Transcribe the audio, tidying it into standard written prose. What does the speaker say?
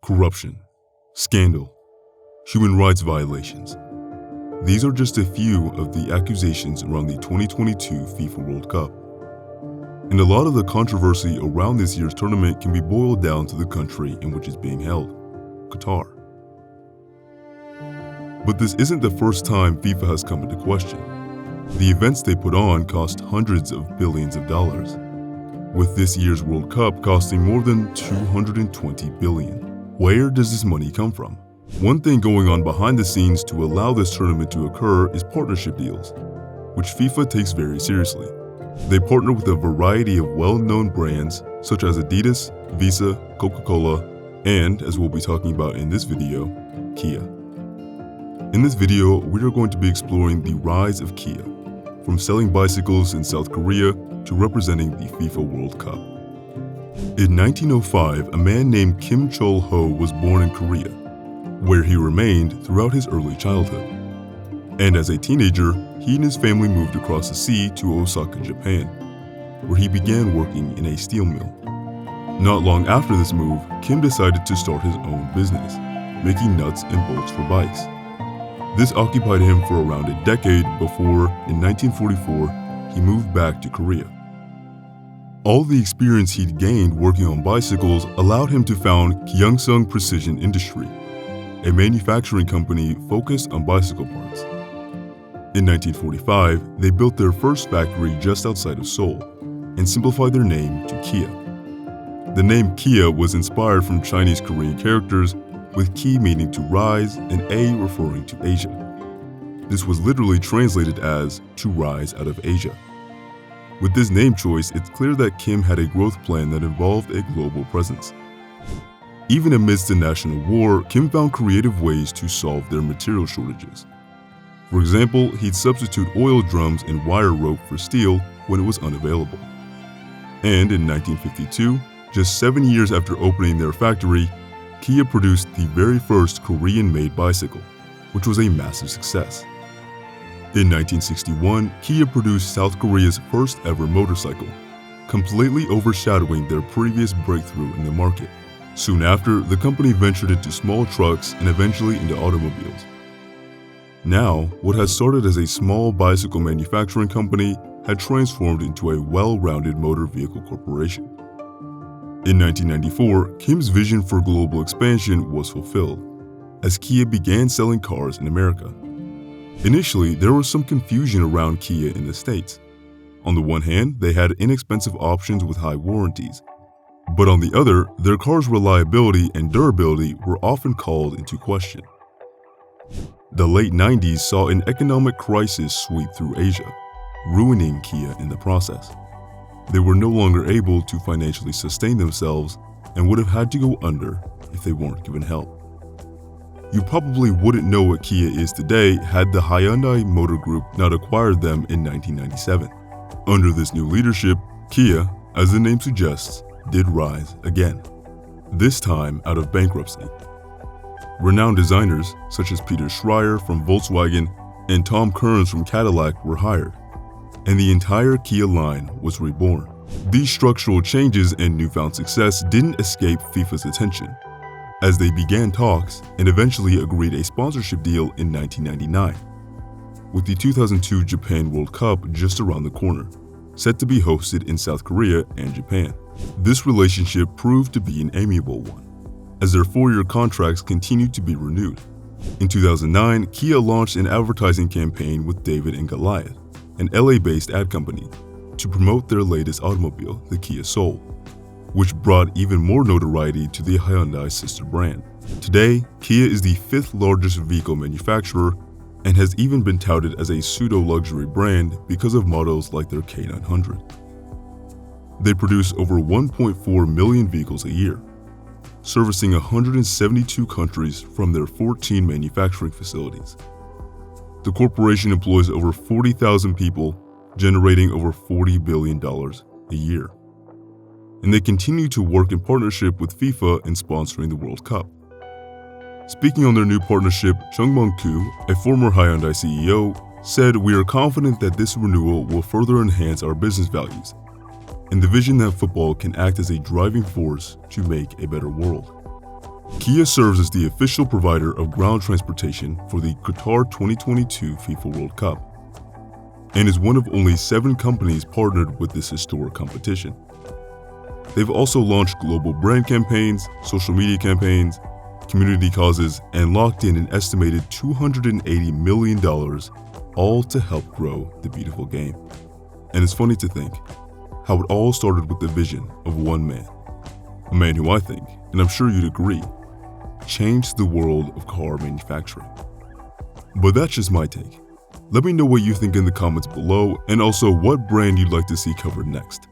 corruption, scandal, human rights violations. These are just a few of the accusations around the 2022 FIFA World Cup. And a lot of the controversy around this year's tournament can be boiled down to the country in which it's being held, Qatar. But this isn't the first time FIFA has come into question. The events they put on cost hundreds of billions of dollars, with this year's World Cup costing more than $220 billion. Where does this money come from? One thing going on behind the scenes to allow this tournament to occur is partnership deals, which FIFA takes very seriously. They partner with a variety of well-known brands such as Adidas, Visa, Coca-Cola, and, as we'll be talking about in this video, Kia. In this video, we are going to be exploring the rise of Kia, from selling bicycles in South Korea to representing the FIFA World Cup. In 1905, a man named Kim Chol-ho was born in Korea, where he remained throughout his early childhood. And as a teenager, he and his family moved across the sea to Osaka, Japan, where he began working in a steel mill. Not long after this move, Kim decided to start his own business, making nuts and bolts for bikes. This occupied him for around a decade before, in 1944, he moved back to Korea. All the experience he'd gained working on bicycles allowed him to found Kyoungsung Precision Industry, a manufacturing company focused on bicycle parts. In 1945, they built their first factory just outside of Seoul and simplified their name to Kia. The name Kia was inspired from Chinese Korean characters, with Ki meaning to rise and A referring to Asia. This was literally translated as to rise out of Asia. With this name choice, it's clear that Kim had a growth plan that involved a global presence. Even amidst the national war, Kim found creative ways to solve their material shortages. For example, he'd substitute oil drums and wire rope for steel when it was unavailable. And in 1952, just 7 years after opening their factory, Kia produced the very first Korean-made bicycle, which was a massive success. In 1961, Kia produced South Korea's first ever motorcycle, completely overshadowing their previous breakthrough in the market. Soon after, the company ventured into small trucks and eventually into automobiles. Now, what had started as a small bicycle manufacturing company had transformed into a well-rounded motor vehicle corporation. In 1994, Kim's vision for global expansion was fulfilled, as Kia began selling cars in America. Initially, there was some confusion around Kia in the States. On the one hand, they had inexpensive options with high warranties, but on the other, their cars' reliability and durability were often called into question. The late 90s saw an economic crisis sweep through Asia, ruining Kia in the process. They were no longer able to financially sustain themselves and would have had to go under if they weren't given help. You probably wouldn't know what Kia is today had the Hyundai Motor Group not acquired them in 1997. Under this new leadership, Kia, as the name suggests, did rise again, this time out of bankruptcy. Renowned designers such as Peter Schreier from Volkswagen and Tom Kearns from Cadillac were hired, and the entire Kia line was reborn. These structural changes and newfound success didn't escape FIFA's attention, as they began talks and eventually agreed a sponsorship deal in 1999, with the 2002 Japan World Cup just around the corner, set to be hosted in South Korea and Japan. This relationship proved to be an amiable one, as their 4-year contracts continued to be renewed. In 2009, Kia launched an advertising campaign with David and Goliath, an LA-based ad company, to promote their latest automobile, the Kia Soul, which brought even more notoriety to the Hyundai sister brand. Today, Kia is the 5th largest vehicle manufacturer and has even been touted as a pseudo-luxury brand because of models like their K900. They produce over 1.4 million vehicles a year, servicing 172 countries from their 14 manufacturing facilities. The corporation employs over 40,000 people, generating over $40 billion a year. And they continue to work in partnership with FIFA in sponsoring the World Cup. Speaking on their new partnership, Chung Mong-koo, a former Hyundai CEO, said, "We are confident that this renewal will further enhance our business values and the vision that football can act as a driving force to make a better world." Kia serves as the official provider of ground transportation for the Qatar 2022 FIFA World Cup and is one of only 7 companies partnered with this historic competition. They've also launched global brand campaigns, social media campaigns, community causes, and locked in an estimated $280 million, all to help grow the beautiful game. And it's funny to think how it all started with the vision of one man. A man who I think, and I'm sure you'd agree, changed the world of car manufacturing. But that's just my take. Let me know what you think in the comments below, and also what brand you'd like to see covered next.